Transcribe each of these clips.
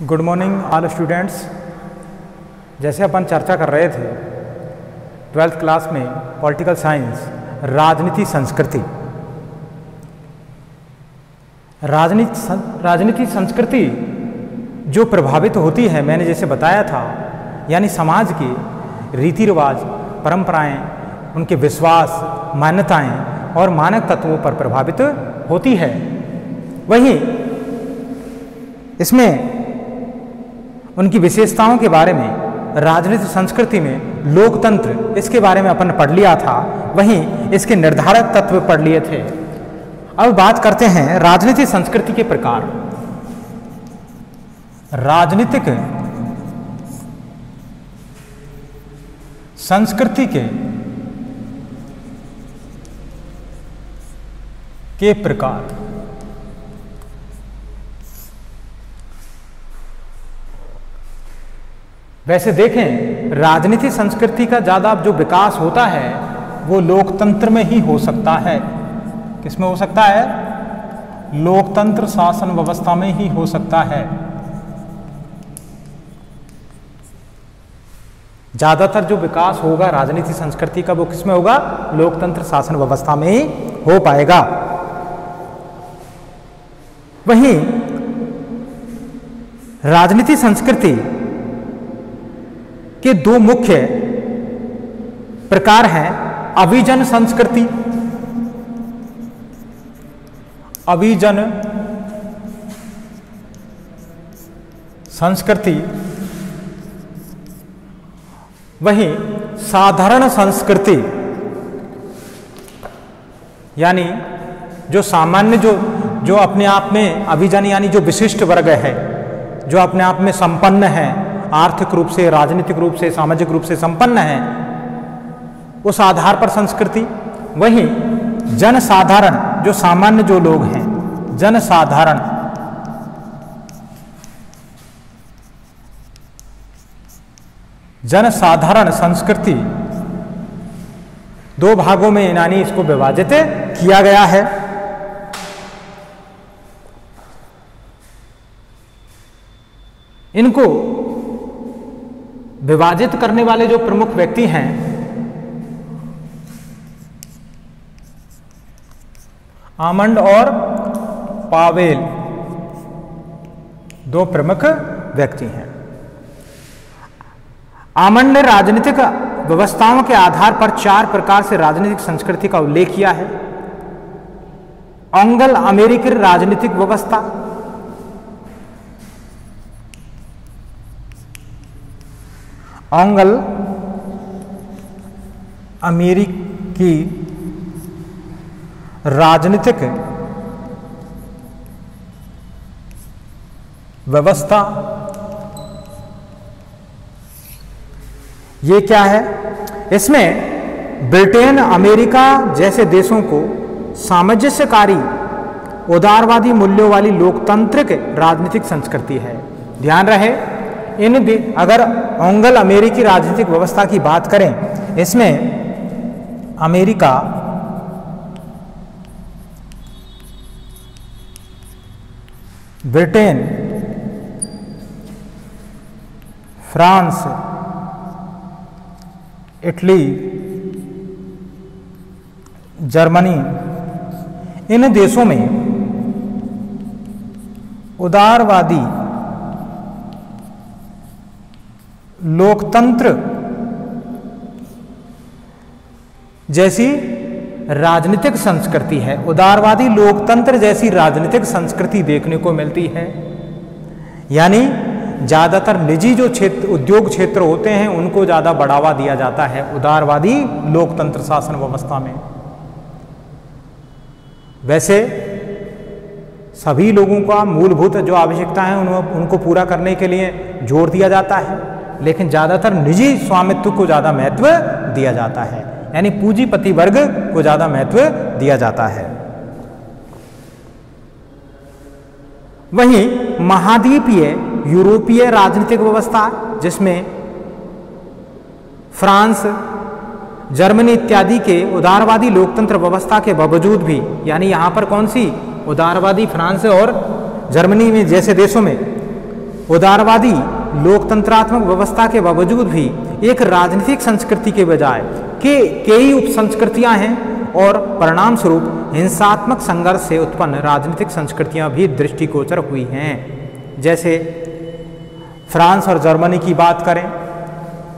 Good morning all students. जैसे अपन चर्चा कर रहे थे 12th क्लास में पॉलिटिकल साइंस राजनीति संस्कृति। राजनीति संस्कृति जो प्रभावित होती है, मैंने जैसे बताया था, यानी समाज के रीति रिवाज, परंपराएं, उनके विश्वास, मान्यताएं और मानक तत्वों पर प्रभावित होती है। वहीं इसमें उनकी विशेषताओं के बारे में राजनीतिक संस्कृति में लोकतंत्र, इसके बारे में अपन पढ़ लिया था, वहीं इसके निर्धारक तत्व पढ़ लिए थे। अब बात करते हैं राजनीतिक संस्कृति के प्रकार। राजनीतिक संस्कृति के प्रकार। वैसे देखें, राजनीतिक संस्कृति का ज़्यादा जो विकास होता है वो लोकतंत्र में ही हो सकता है। किसमें हो सकता है? लोकतंत्र शासन व्यवस्था में ही हो सकता है। ज़्यादातर जो विकास होगा राजनीतिक संस्कृति का वो किसमें होगा? लोकतंत्र शासन व्यवस्था में ही हो पाएगा। वहीं राजनीतिक संस्कृति के दो मुख्य प्रकार हैं। अभिजन संस्कृति, अभिजन संस्कृति, वहीं साधारण संस्कृति, यानी जो सामान्य जो अपने आप में अभिजन यानी जो विशिष्ट वर्ग है, जो अपने आप में संपन्न है, आर्थिक रूप से, राजनीतिक रूप से, सामाजिक रूप से संपन्न है, उस आधार पर संस्कृति। वहीं जनसाधारण, जो सामान्य जो लोग हैं, जनसाधारण, जनसाधारण संस्कृति दो भागों में यानी इसको विभाजित किया गया है। इनको विभाजित करने वाले जो प्रमुख व्यक्ति हैं आमंड और पावेल, दो प्रमुख व्यक्ति हैं। आमंड ने राजनीतिक व्यवस्थाओं के आधार पर 4 प्रकार से राजनीतिक संस्कृति का उल्लेख किया है। एंग्लो अमेरिकन राजनीतिक व्यवस्था, एंग्लो अमेरिकी राजनीतिक व्यवस्था, ये क्या है? इसमें ब्रिटेन, अमेरिका जैसे देशों को सामंजस्यकारी उदारवादी मूल्यों वाली लोकतांत्रिक राजनीतिक संस्कृति है। ध्यान रहे, अगर एंग्लो अमेरिकी राजनीतिक व्यवस्था की बात करें, इसमें America, Britain, France, Italy, Germany, इन देशों में उदारवादी लोकतंत्र जैसी राजनीतिक संस्कृति है। उदारवादी लोकतंत्र जैसी राजनीतिक संस्कृति देखने को मिलती है। यानी ज़्यादातर निजी जो क्षेत्र, उद्योग क्षेत्र होते हैं, उनको ज़्यादा बढ़ावा दिया जाता है उदारवादी लोकतंत्र शासन व्यवस्था में। वैसे सभी लोगों का मूलभूत जो आवश्यकता है उनको पूरा करने के लिए जोर दिया जाता है, लेकिन ज़्यादातर निजी स्वामित्व को ज़्यादा महत्व दिया जाता है, यानी पूंजीपति वर्ग को ज़्यादा महत्व दिया जाता है। वहीं महाद्वीपीय यूरोपीय राजनीतिक व्यवस्था, जिसमें फ्रांस, जर्मनी इत्यादि के उदारवादी लोकतंत्र व्यवस्था के बावजूद भी, यानी यहाँ पर कौन सी उदारवादी फ्रांस और जर्मनी में जैसे देशों में उदारवादी लोकतंत्रात्मक व्यवस्था के बावजूद भी एक राजनीतिक संस्कृति के बजाय कई उप संस्कृतियां हैं और परिणाम स्वरूप हिंसात्मक संघर्ष से उत्पन्न राजनीतिक संस्कृतियां भी दृष्टिगोचर हुई हैं। जैसे फ्रांस और जर्मनी की बात करें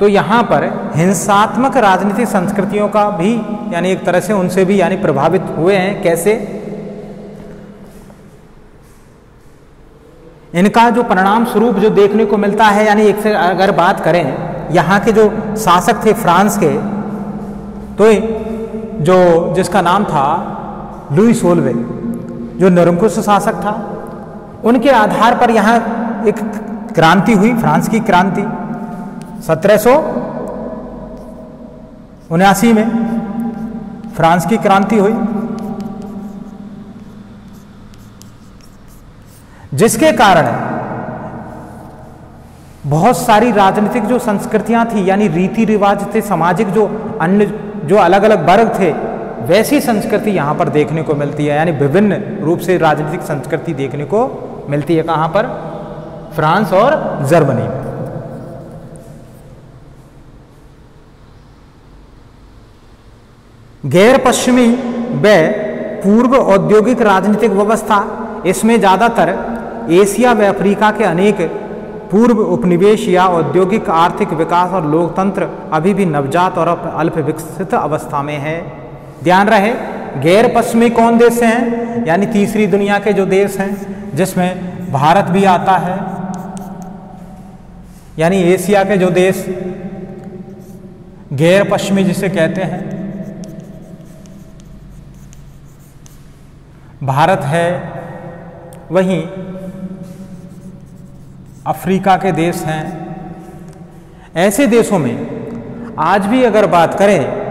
तो यहाँ पर हिंसात्मक राजनीतिक संस्कृतियों का भी यानी एक तरह से उनसे भी यानी प्रभावित हुए हैं। कैसे? इनका जो परिणाम स्वरूप जो देखने को मिलता है, यानी एक से अगर बात करें यहाँ के जो शासक थे फ्रांस के, तो जो जिसका नाम था लुई सोल्वे, जो निरंकुश शासक था, उनके आधार पर यहाँ एक क्रांति हुई, फ्रांस की क्रांति 1779 में फ्रांस की क्रांति हुई, जिसके कारण बहुत सारी राजनीतिक जो संस्कृतियां थी यानी रीति रिवाज थे, सामाजिक जो अन्य जो अलग अलग वर्ग थे, वैसी संस्कृति यहां पर देखने को मिलती है। यानी विभिन्न रूप से राजनीतिक संस्कृति देखने को मिलती है। कहां पर? फ्रांस और जर्मनी में। गैर पश्चिमी व पूर्व औद्योगिक राजनीतिक व्यवस्था, इसमें ज्यादातर एशिया व अफ्रीका के अनेक पूर्व उपनिवेश या औद्योगिक आर्थिक विकास और लोकतंत्र अभी भी नवजात और अल्प विकसित अवस्था में है। ध्यान रहे, गैर पश्चिमी कौन देश हैं? यानी तीसरी दुनिया के जो देश हैं, जिसमें भारत भी आता है, यानी एशिया के जो देश गैर पश्चिमी जिसे कहते हैं, भारत है, वहीं अफ्रीका के देश हैं। ऐसे देशों में आज भी अगर बात करें,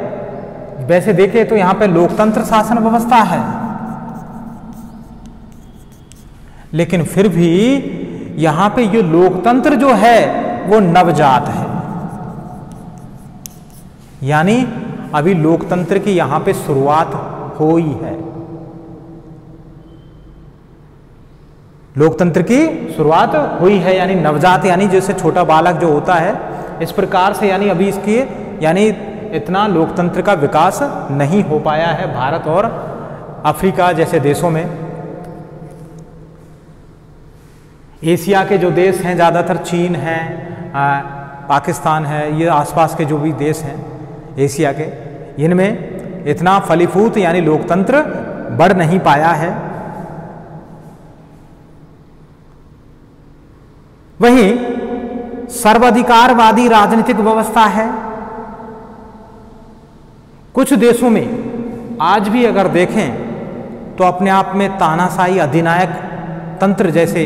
वैसे देखें तो यहां पे लोकतंत्र शासन व्यवस्था है, लेकिन फिर भी यहां पे ये लोकतंत्र जो है वो नवजात है, यानी अभी लोकतंत्र की यहां पे शुरुआत हुई है। लोकतंत्र की शुरुआत हुई है, यानी नवजात, यानी जैसे छोटा बालक जो होता है, इस प्रकार से यानी अभी इसकी यानी इतना लोकतंत्र का विकास नहीं हो पाया है भारत और अफ्रीका जैसे देशों में। एशिया के जो देश हैं ज़्यादातर चीन है, पाकिस्तान है, ये आसपास के जो भी देश हैं एशिया के, इनमें इतना फलीभूत यानी लोकतंत्र बढ़ नहीं पाया है। वहीं सर्वाधिकारवादी राजनीतिक व्यवस्था है। कुछ देशों में आज भी अगर देखें तो अपने आप में तानाशाही अधिनायक तंत्र जैसे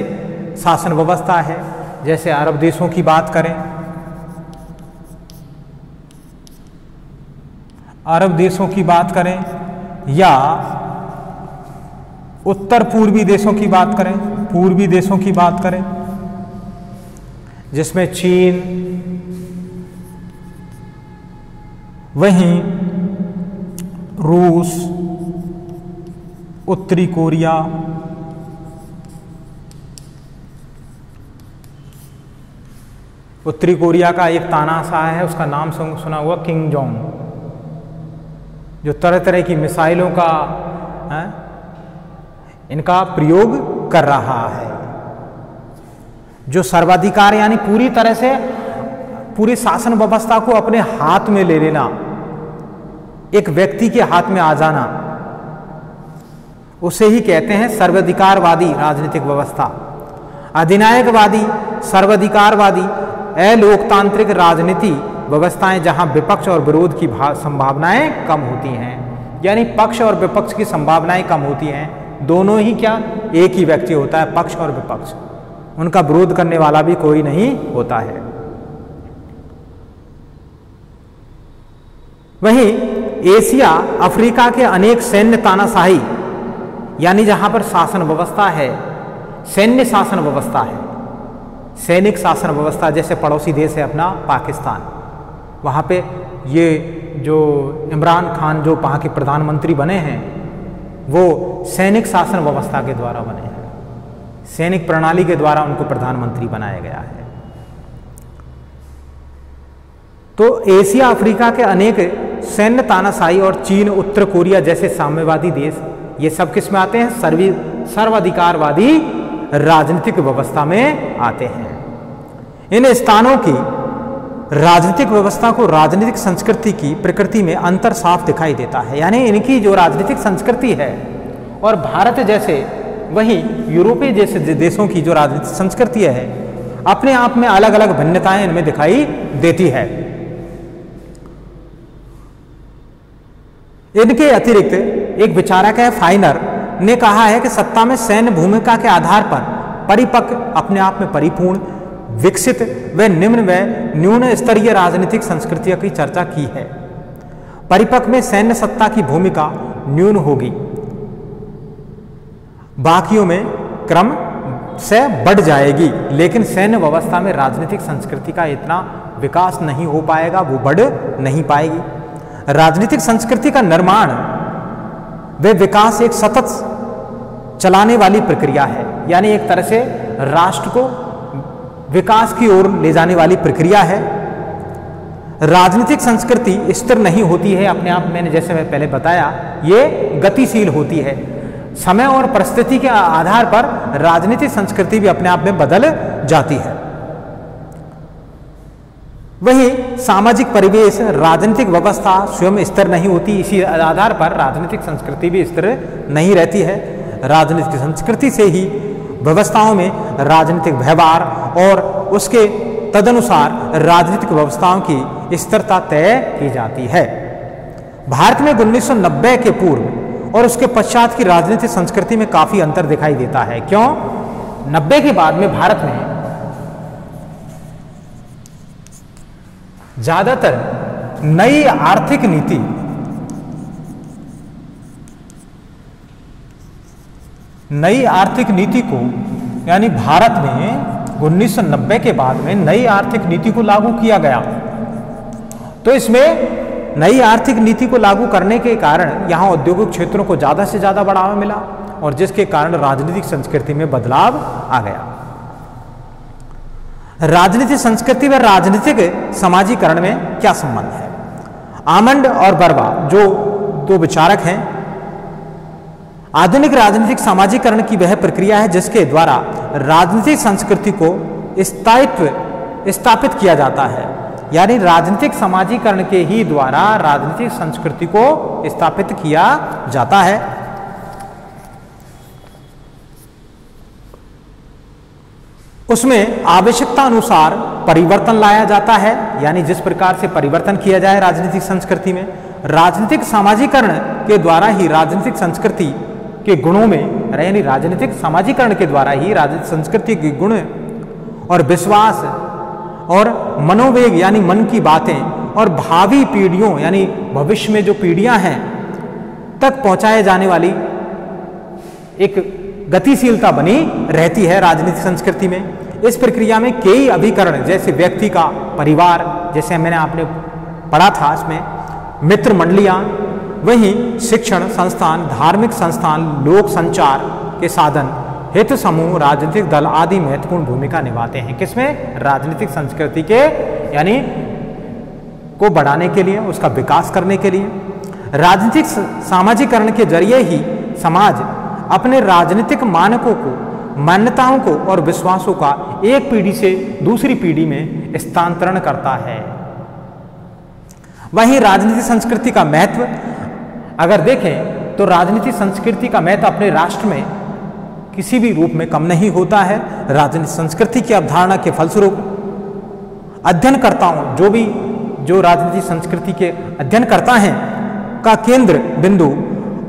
शासन व्यवस्था है। जैसे अरब देशों की बात करें, अरब देशों की बात करें या उत्तर पूर्वी देशों की बात करें, पूर्वी देशों की बात करें, जिसमें चीन, वहीं रूस, उत्तरी कोरिया, उत्तरी कोरिया का एक तानाशाह है, उसका नाम सुना हुआ किम जोंग, जो तरह तरह की मिसाइलों का इनका प्रयोग कर रहा है। जो सर्वाधिकार यानी पूरी तरह से पूरी शासन व्यवस्था को अपने हाथ में ले लेना, एक व्यक्ति के हाथ में आ जाना, उसे ही कहते हैं सर्वाधिकारवादी राजनीतिक व्यवस्था। अधिनायकवादी, सर्वाधिकारवादी, अलोकतांत्रिक राजनीति व्यवस्थाएं जहां विपक्ष और विरोध की संभावनाएं कम होती हैं, यानी पक्ष और विपक्ष की संभावनाएं कम होती हैं। दोनों ही क्या, एक ही व्यक्ति होता है, पक्ष और विपक्ष, उनका विरोध करने वाला भी कोई नहीं होता है। वहीं एशिया, अफ्रीका के अनेक सैन्य तानाशाही, यानी जहां पर शासन व्यवस्था है, सैन्य शासन व्यवस्था है, सैनिक शासन व्यवस्था, जैसे पड़ोसी देश है अपना पाकिस्तान, वहां पे ये जो इमरान खान जो वहां के प्रधानमंत्री बने हैं, वो सैनिक शासन व्यवस्था के द्वारा बने हैं, सैनिक प्रणाली के द्वारा उनको प्रधानमंत्री बनाया गया है। तो एशिया अफ्रीका के अनेक सैन्य तानाशाही और चीन, उत्तर कोरिया जैसे साम्यवादी देश, ये सब किस में आते हैं? सर्वाधिकारवादी राजनीतिक व्यवस्था में आते हैं। इन स्थानों की राजनीतिक व्यवस्था को राजनीतिक संस्कृति की प्रकृति में अंतर साफ दिखाई देता है। यानी इनकी जो राजनीतिक संस्कृति है और भारत जैसे वही यूरोपीय जैसे देशों की जो राजनीतिक संस्कृति है, अपने आप में अलग अलग भिन्नताएं इनमें दिखाई देती है। इनके अतिरिक्त एक विचारक है फाइनर ने कहा है कि सत्ता में सैन्य भूमिका के आधार पर परिपक्व, अपने आप में परिपूर्ण, विकसित व निम्न व न्यून स्तरीय राजनीतिक संस्कृतियों की चर्चा की है। परिपक्व में सैन्य सत्ता की भूमिका न्यून होगी, बाकियों में क्रम से बढ़ जाएगी, लेकिन सैन्य व्यवस्था में राजनीतिक संस्कृति का इतना विकास नहीं हो पाएगा, वो बढ़ नहीं पाएगी। राजनीतिक संस्कृति का निर्माण व विकास एक सतत चलाने वाली प्रक्रिया है, यानी एक तरह से राष्ट्र को विकास की ओर ले जाने वाली प्रक्रिया है। राजनीतिक संस्कृति स्थिर नहीं होती है अपने आप, मैंने जैसे मैं पहले बताया, ये गतिशील होती है। समय और परिस्थिति के आधार पर राजनीतिक संस्कृति भी अपने आप में बदल जाती है। वही सामाजिक परिवेश, राजनीतिक व्यवस्था स्वयं स्थिर नहीं होती, इसी आधार पर राजनीतिक संस्कृति भी स्थिर नहीं रहती है। राजनीतिक संस्कृति से ही व्यवस्थाओं में राजनीतिक व्यवहार और उसके तदनुसार राजनीतिक व्यवस्थाओं की स्थिरता तय की जाती है। भारत में 1990 के पूर्व और उसके पश्चात की राजनीतिक संस्कृति में काफी अंतर दिखाई देता है। क्यों? 90 के बाद में भारत में ज्यादातर नई आर्थिक नीति को, यानी भारत में 1990 के बाद में नई आर्थिक नीति को लागू किया गया। तो इसमें नई आर्थिक नीति को लागू करने के कारण यहां औद्योगिक क्षेत्रों को ज्यादा से ज्यादा बढ़ावा मिला और जिसके कारण राजनीतिक संस्कृति में बदलाव आ गया। राजनीतिक संस्कृति व राजनीतिक समाजीकरण में क्या संबंध है? आमंड और बर्वा जो दो विचारक हैं, आधुनिक राजनीतिक समाजीकरण की वह प्रक्रिया है जिसके द्वारा राजनीतिक संस्कृति को स्थापित किया जाता है। यानी राजनीतिक समाजीकरण के ही द्वारा राजनीतिक संस्कृति को स्थापित किया जाता है। उसमें आवश्यकता अनुसार परिवर्तन लाया जाता है, यानी जिस प्रकार से परिवर्तन किया जाए राजनीतिक संस्कृति में, राजनीतिक समाजीकरण के द्वारा ही राजनीतिक संस्कृति के गुणों में, यानी राजनीतिक समाजीकरण के द्वारा ही राजनीतिक संस्कृति के गुण और विश्वास और मनोवेग यानी मन की बातें और भावी पीढ़ियों यानी भविष्य में जो पीढ़ियां हैं तक पहुंचाए जाने वाली एक गतिशीलता बनी रहती है राजनीतिक संस्कृति में। इस प्रक्रिया में कई अभिकरण जैसे व्यक्ति का परिवार, जैसे मैंने आपने पढ़ा था इसमें, मित्र मंडलियां, वहीं शिक्षण संस्थान, धार्मिक संस्थान, लोक संचार के साधन, हित समूह, राजनीतिक दल आदि महत्वपूर्ण भूमिका निभाते हैं। किसमें? राजनीतिक संस्कृति के यानी को बढ़ाने के लिए, उसका विकास करने के लिए। राजनीतिक सामाजिकरण के जरिए ही समाज अपने राजनीतिक मानकों को, मान्यताओं को और विश्वासों का एक पीढ़ी से दूसरी पीढ़ी में स्थानांतरण करता है। वहीं राजनीतिक संस्कृति का महत्व अगर देखें तो राजनीतिक संस्कृति का महत्व अपने राष्ट्र में किसी भी रूप में कम नहीं होता है। राजनीतिक संस्कृति की अवधारणा के फलस्वरूप अध्ययनकर्ताओं जो राजनीतिक संस्कृति के अध्ययन करता है का केंद्र बिंदु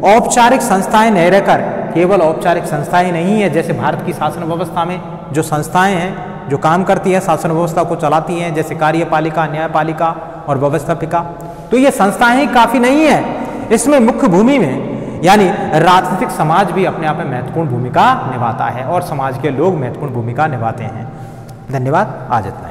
औपचारिक संस्थाएं नहीं रहकर केवल औपचारिक संस्थाएं नहीं है, जैसे भारत की शासन व्यवस्था में जो संस्थाएं हैं जो काम करती हैं, शासन व्यवस्था को चलाती हैं, जैसे कार्यपालिका, न्यायपालिका और व्यवस्थापिका, तो ये संस्थाएं काफी नहीं है। इसमें मुख्य भूमि में यानी राजनीतिक समाज भी अपने आप में महत्वपूर्ण भूमिका निभाता है और समाज के लोग महत्वपूर्ण भूमिका निभाते हैं। धन्यवाद। आज इतना।